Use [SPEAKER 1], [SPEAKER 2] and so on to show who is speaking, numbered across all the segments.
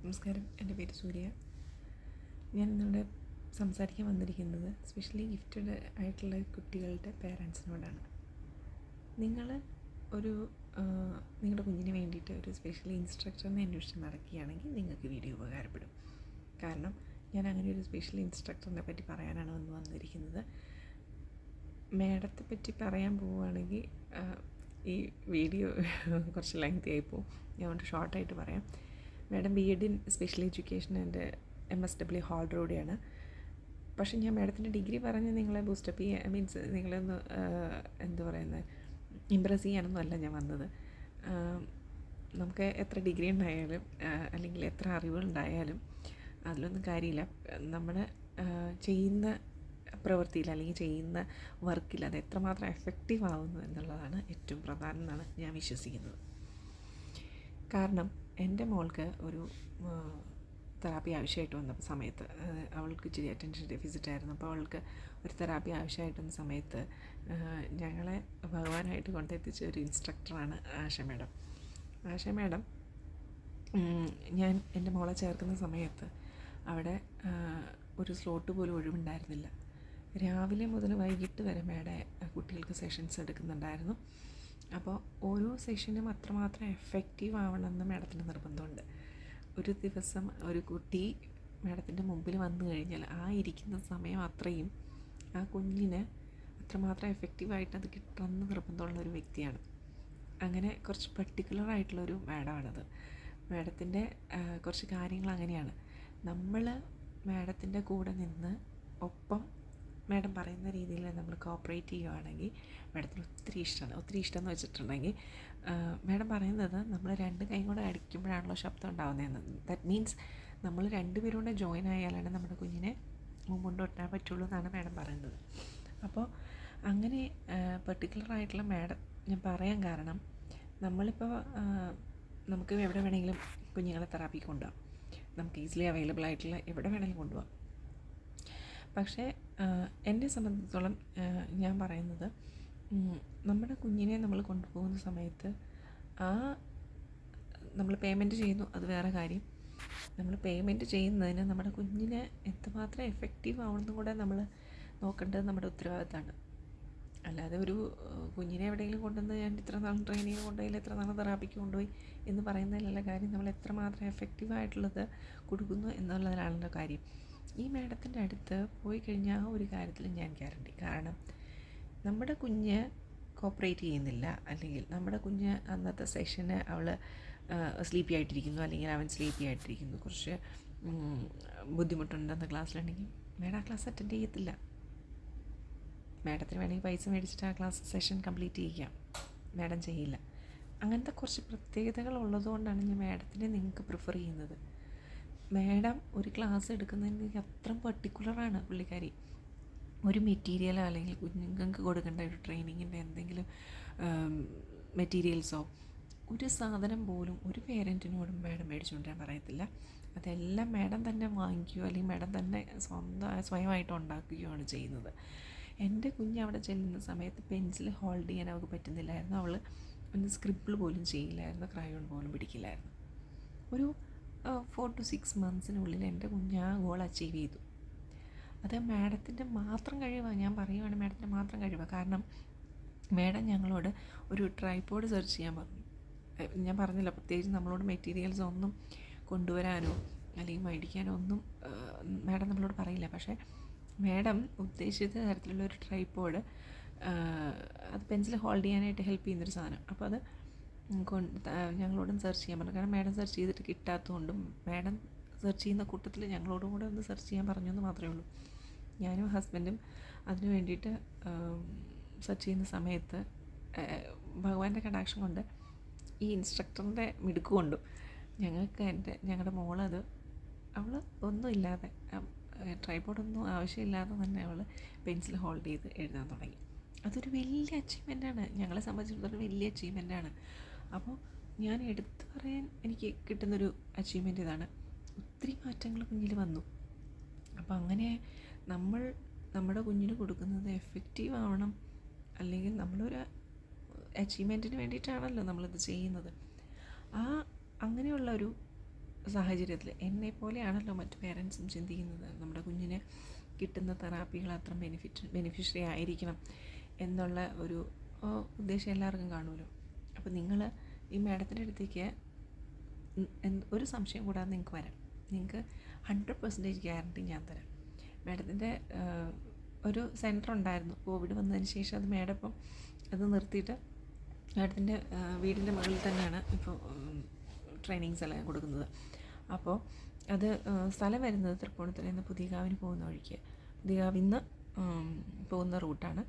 [SPEAKER 1] നമസ്കാരം, എൻ്റെ പേര് സൂര്യ. ഞാൻ ഇന്നിവിടെ സംസാരിക്കാൻ വന്നിരിക്കുന്നത് സ്പെഷ്യലി ഗിഫ്റ്റഡ് ആയിട്ടുള്ള കുട്ടികളുടെ പേരൻസിനോടാണ്. നിങ്ങൾ ഒരു നിങ്ങളുടെ കുഞ്ഞിന് വേണ്ടിയിട്ട് ഒരു സ്പെഷ്യൽ ഇൻസ്ട്രക്ടറിനെ അന്വേഷിച്ച് നടക്കുകയാണെങ്കിൽ നിങ്ങൾക്ക് വീഡിയോ ഉപകാരപ്പെടും. കാരണം ഞാൻ അങ്ങനെ ഒരു സ്പെഷ്യൽ ഇൻസ്ട്രക്ടറിനെ പറ്റി പറയാനാണ് വന്നിരിക്കുന്നത്. മേഡത്തെ പറ്റി പറയാൻ പോവുകയാണെങ്കിൽ ഈ വീഡിയോ കുറച്ച് ലെങ്തി ആയിപ്പോവും. ഞാൻ കൊണ്ട് ഷോർട്ടായിട്ട് പറയാം. Madam BEd in special education and MSW ഹോൾഡറോടെയാണ്. പക്ഷേ ഞാൻ മാഡത്തിൻ്റെ ഡിഗ്രി പറഞ്ഞ് നിങ്ങളെ ബൂസ്റ്റപ്പ് ചെയ്യാൻ മീൻസ് നിങ്ങളൊന്ന് എന്താ പറയുന്നത് ഇമ്പ്രസ് ചെയ്യാനൊന്നും അല്ല ഞാൻ വന്നത്. നമുക്ക് എത്ര ഡിഗ്രി ഉണ്ടായാലും അല്ലെങ്കിൽ എത്ര അറിവുകളുണ്ടായാലും അതിലൊന്നും കാര്യമില്ല. നമ്മൾ ചെയ്യുന്ന പ്രവൃത്തിയിൽ അല്ലെങ്കിൽ ചെയ്യുന്ന വർക്കിൽ അത് എത്രമാത്രം എഫക്റ്റീവ് ആവുന്നു എന്നുള്ളതാണ് ഏറ്റവും പ്രധാനം എന്നാണ് ഞാൻ വിശ്വസിക്കുന്നത്. കാരണം എൻ്റെ മോൾക്ക് ഒരു തെറാപ്പി ആവശ്യമായിട്ട് വന്ന സമയത്ത് അവൾക്ക് ഇച്ചിരി അറ്റൻഷൻ ഡെഫിസിറ്റ് ആയിരുന്നു. അപ്പോൾ അവൾക്ക് ഒരു തെറാപ്പി ആവശ്യമായിട്ട് വന്ന സമയത്ത് ഞങ്ങളെ ഭഗവാനായിട്ട് കൊണ്ടെത്തിച്ച ഒരു ഇൻസ്ട്രക്ടറാണ് ആശ മാഡം. ആശ മാഡം ഞാൻ എൻ്റെ മോളെ ചേർക്കുന്ന സമയത്ത് അവിടെ ഒരു സ്ലോട്ട് പോലും ഒഴിവുണ്ടായിരുന്നില്ല. രാവിലെ മുതൽ വൈകിട്ട് വരെ മാഡം കുട്ടികൾക്ക് സെഷൻസ് എടുക്കുന്നുണ്ടായിരുന്നു. അപ്പോൾ ഓരോ സെഷനും അത്രമാത്രം എഫക്റ്റീവ് ആവണമെന്ന് മാഡത്തിൻ്റെ നിർബന്ധമുണ്ട്. ഒരു ദിവസം ഒരു കുട്ടി മാഡത്തിൻ്റെ മുമ്പിൽ വന്നു കഴിഞ്ഞാൽ ആ ഇരിക്കുന്ന സമയം അത്രയും ആ കുഞ്ഞിന് അത്രമാത്രം എഫക്റ്റീവായിട്ട് അത് കിട്ടണമെന്ന് നിർബന്ധമുള്ള ഒരു വ്യക്തിയാണ്. അങ്ങനെ കുറച്ച് പർട്ടിക്കുലറായിട്ടുള്ളൊരു മാഡമാണത്. മാഡത്തിൻ്റെ കുറച്ച് കാര്യങ്ങൾ അങ്ങനെയാണ്. നമ്മൾ മാഡത്തിൻ്റെ കൂടെ നിന്ന് ഒപ്പം മാഡം പറയുന്ന രീതിയിൽ നമ്മൾ കോപ്പറേറ്റ് ചെയ്യുകയാണെങ്കിൽ മാഡത്തിന് ഒത്തിരി ഇഷ്ടം എന്ന് വെച്ചിട്ടുണ്ടെങ്കിൽ മാഡം പറയുന്നത് നമ്മൾ രണ്ട് കൈ കൂടെ അടിക്കുമ്പോഴാണല്ലോ ശബ്ദം ഉണ്ടാകുന്നതെന്ന്. ദാറ്റ് മീൻസ് നമ്മൾ രണ്ടുപേരും കൂടെ ജോയിൻ ആയാലാണ് നമ്മുടെ കുഞ്ഞിനെ മുമ്പോട്ട് ഒട്ടാൻ പറ്റുള്ളൂ എന്നാണ് മാഡം പറയുന്നത്. അപ്പോൾ അങ്ങനെ പെർട്ടിക്കുലറായിട്ടുള്ള മാഡം ഞാൻ പറയാൻ കാരണം നമ്മളിപ്പോൾ നമുക്ക് എവിടെ വേണമെങ്കിലും കുഞ്ഞുങ്ങളെ തെറാപ്പിക്ക് കൊണ്ടുപോകാം. നമുക്ക് ഈസിലി അവൈലബിൾ ആയിട്ടുള്ള എവിടെ വേണമെങ്കിലും കൊണ്ടുപോകാം. പക്ഷേ എന്നെ സംബന്ധിച്ചിടത്തോളം ഞാൻ പറയുന്നത് നമ്മുടെ കുഞ്ഞിനെ നമ്മൾ കൊണ്ടുപോകുന്ന സമയത്ത് നമ്മൾ പേയ്മെൻറ്റ് ചെയ്യുന്നു, അത് വേറെ കാര്യം. നമ്മൾ പേയ്മെൻറ്റ് ചെയ്യുന്നതിന് നമ്മുടെ കുഞ്ഞിന് എത്രമാത്രം എഫക്റ്റീവ് ആവണമെന്നും കൂടെ നമ്മൾ നോക്കേണ്ടത് നമ്മുടെ ഉത്തരവാദിത്തമാണ്. അല്ലാതെ ഒരു കുഞ്ഞിനെ എവിടെയെങ്കിലും കൊണ്ടുവന്ന് ഞാൻ ഇത്ര നാൾ ട്രെയിനിങ് കൊണ്ടുപോയി ഇത്ര നാൾ തെറാപ്പിക്ക് കൊണ്ടുപോയി എന്ന് പറയുന്നതിലുള്ള കാര്യം നമ്മൾ എത്രമാത്രം എഫക്റ്റീവായിട്ടുള്ളത് കൊടുക്കുന്നു എന്നുള്ളതിനാണല്ലോ കാര്യം. ഈ മാഡത്തിൻ്റെ അടുത്ത് പോയി കഴിഞ്ഞാൽ ആ ഒരു കാര്യത്തിൽ ഞാൻ ഗ്യാരണ്ടി. കാരണം നമ്മുടെ കുഞ്ഞ് കോപ്പറേറ്റ് ചെയ്യുന്നില്ല, അല്ലെങ്കിൽ നമ്മുടെ കുഞ്ഞ് അന്നത്തെ സെഷന് അവൾ സ്ലീപ്പി ആയിട്ടിരിക്കുന്നു, അല്ലെങ്കിൽ അവൻ സ്ലീപ്പി ആയിട്ടിരിക്കുന്നു, കുറച്ച് ബുദ്ധിമുട്ടുണ്ടെന്ന് ക്ലാസ്സിലുണ്ടെങ്കിൽ മാഡം ആ ക്ലാസ് അറ്റൻഡ് ചെയ്യത്തില്ല. മാഡത്തിന് വേണമെങ്കിൽ പൈസ മേടിച്ചിട്ട് ആ ക്ലാസ് സെഷൻ കംപ്ലീറ്റ് ചെയ്യാം, മാഡം ചെയ്യില്ല. അങ്ങനത്തെ കുറച്ച് പ്രത്യേകതകൾ ഉള്ളതുകൊണ്ടാണ് ഞാൻ മാഡത്തിനെ നിങ്ങൾക്ക് പ്രിഫർ ചെയ്യുന്നത്. മാഡം ഒരു ക്ലാസ് എടുക്കുന്നതിന് അത്ര പർട്ടിക്കുലറാണ് പുള്ളിക്കാരി. ഒരു മെറ്റീരിയലോ അല്ലെങ്കിൽ കുഞ്ഞുങ്ങൾക്ക് കൊടുക്കേണ്ട ഒരു ട്രെയിനിങ്ങിൻ്റെ എന്തെങ്കിലും മെറ്റീരിയൽസോ ഒരു സാധനം പോലും ഒരു പേരൻറ്റിനോടും മാഡം മേടിച്ചുകൊണ്ടിരാൻ പറയത്തില്ല. അതെല്ലാം മാഡം തന്നെ വാങ്ങിക്കുകയോ അല്ലെങ്കിൽ മാഡം തന്നെ സ്വയമായിട്ട് ഉണ്ടാക്കുകയോ ആണ് ചെയ്യുന്നത്. എൻ്റെ കുഞ്ഞ് അവിടെ ചെല്ലുന്ന സമയത്ത് പെൻസിൽ ഹോൾഡ് ചെയ്യാൻ അവൾക്ക് പറ്റുന്നില്ലായിരുന്നു. അവൾ ഒന്ന് സ്ക്രിബിൾ പോലും ചെയ്യില്ലായിരുന്നു, ക്രയോൺ പോലും പിടിക്കില്ലായിരുന്നു. ഒരു 4 to 6 months എൻ്റെ കുഞ്ഞ് ആ ഗോൾ അച്ചീവ് ചെയ്തു. അത് മാഡത്തിൻ്റെ മാത്രം കഴിവാണ്. ഞാൻ പറയുവാണ് മാഡത്തിൻ്റെ മാത്രം കഴിവാണ്. കാരണം മാഡം ഞങ്ങളോട് ഒരു ട്രൈപോഡ് സെർച്ച് ചെയ്യാൻ പറഞ്ഞു. ഞാൻ പറഞ്ഞില്ല, പ്രത്യേകിച്ച് നമ്മളോട് മെറ്റീരിയൽസ് ഒന്നും കൊണ്ടുവരാനോ അല്ലെങ്കിൽ മേടിക്കാനോ ഒന്നും മാഡം നമ്മളോട് പറയില്ല. പക്ഷേ മാഡം ഉദ്ദേശിച്ച തരത്തിലുള്ള ഒരു ട്രൈപോഡ്, അത് പെൻസിൽ ഹോൾഡ് ചെയ്യാനായിട്ട് ഹെൽപ്പ് ചെയ്യുന്നൊരു സാധനം. അപ്പോൾ അത് ഞങ്ങളോടും സെർച്ച് ചെയ്യാൻ പറഞ്ഞു. കാരണം മാഡം സെർച്ച് ചെയ്തിട്ട് കിട്ടാത്തതുകൊണ്ടും മാഡം സെർച്ച് ചെയ്യുന്ന കൂട്ടത്തിൽ ഞങ്ങളോടും കൂടെ ഒന്ന് സെർച്ച് ചെയ്യാൻ പറഞ്ഞു എന്ന് മാത്രമേ ഉള്ളൂ. ഞാനും ഹസ്ബൻഡും അതിന് വേണ്ടിയിട്ട് സെർച്ച് ചെയ്യുന്ന സമയത്ത് ഭഗവാന്റെ കടാക്ഷം കൊണ്ട് ഈ ഇൻസ്ട്രക്ടറിൻ്റെ മിടുക്ക് കൊണ്ടും ഞങ്ങളുടെ മോളത് അവൾ ഒന്നുമില്ലാതെ ട്രൈപോഡൊന്നും ആവശ്യമില്ലാതെ തന്നെ അവൾ പെൻസിൽ ഹോൾഡ് ചെയ്ത് എഴുതാൻ തുടങ്ങി. അതൊരു വലിയ അച്ചീവ്മെൻറ്റാണ്, ഞങ്ങളെ സംബന്ധിച്ചിടത്തോളം വലിയ അച്ചീവ്മെൻറ്റാണ്. അപ്പോൾ ഞാൻ എടുത്തു പറയാൻ എനിക്ക് കിട്ടുന്നൊരു അച്ചീവ്മെൻ്റ് ഇതാണ്. ഒത്തിരി മാറ്റങ്ങൾ കുഞ്ഞിൽ വന്നു. അപ്പോൾ അങ്ങനെ നമ്മൾ നമ്മുടെ കുഞ്ഞിന് കൊടുക്കുന്നത് എഫക്റ്റീവ് ആവണം, അല്ലെങ്കിൽ നമ്മളൊരു അച്ചീവ്മെൻറ്റിന് വേണ്ടിയിട്ടാണല്ലോ നമ്മളിത് ചെയ്യുന്നത്. അങ്ങനെയുള്ളൊരു സാഹചര്യത്തിൽ എന്നെപ്പോലെയാണല്ലോ മറ്റു പേരൻസും ചിന്തിക്കുന്നത്, നമ്മുടെ കുഞ്ഞിന് കിട്ടുന്ന തെറാപ്പികൾ അത്ര ബെനിഫിഷ്യറി ആയിരിക്കണം എന്നുള്ള ഒരു ഉദ്ദേശം എല്ലാവർക്കും കാണുമല്ലോ. അപ്പോൾ നിങ്ങൾ ഈ മാഡത്തിൻ്റെ അടുത്തേക്ക് ഒരു സംശയം കൂടാതെ നിങ്ങൾക്ക് വരാം. നിങ്ങൾക്ക് 100% ഗ്യാരണ്ടി ഞാൻ തരാം. മാഡത്തിൻ്റെ ഒരു സെൻറ്റർ ഉണ്ടായിരുന്നു, കോവിഡ് വന്നതിന് ശേഷം അത് മാഡം ഇപ്പം അത് നിർത്തിയിട്ട് മാഡത്തിൻ്റെ വീടിൻ്റെ മുകളിൽ തന്നെയാണ് ഇപ്പോൾ ട്രെയിനിങ്സ് എല്ലാം കൊടുക്കുന്നത്. അപ്പോൾ അത് സ്ഥലം വരുന്നത് തൃപ്പൂണിത്തുറയിൽ നിന്ന് പുതിയകാവിന് പോകുന്ന വഴിക്ക്, പുതിയകാവിൽ നിന്ന് പോകുന്ന റൂട്ടാണ്,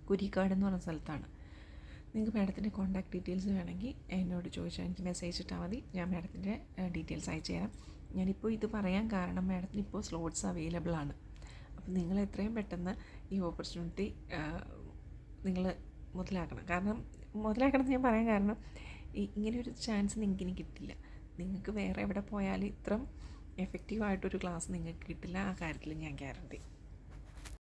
[SPEAKER 1] കുരിക്കാട് എന്ന് പറഞ്ഞ സ്ഥലത്താണ്. നിങ്ങൾക്ക് മാഡത്തിൻ്റെ കോൺടാക്ട് ഡീറ്റെയിൽസ് വേണമെങ്കിൽ എന്നോട് ചോദിച്ചാൽ എനിക്ക് മെസ്സേജ് ഇട്ടാൽ മതി, ഞാൻ മാഡത്തിൻ്റെ ഡീറ്റെയിൽസ് അയച്ചു തരാം. ഞാനിപ്പോൾ ഇത് പറയാൻ കാരണം മാഡത്തിന് ഇപ്പോൾ സ്ലോട്ട്സ് അവൈലബിൾ ആണ്. അപ്പം നിങ്ങൾ എത്രയും പെട്ടെന്ന് ഈ ഓപ്പർച്യൂണിറ്റി നിങ്ങൾ മുതലാക്കണം. കാരണം മുതലാക്കണം എന്ന് ഞാൻ പറയാൻ കാരണം ഇങ്ങനെയൊരു ചാൻസ് നിങ്ങൾക്ക് ഇനി കിട്ടില്ല. നിങ്ങൾക്ക് വേറെ എവിടെ പോയാലും ഇത്രയും എഫക്റ്റീവായിട്ടൊരു ക്ലാസ് നിങ്ങൾക്ക് കിട്ടില്ല, ആ കാര്യത്തിൽ ഞാൻ ഗ്യാരണ്ടി.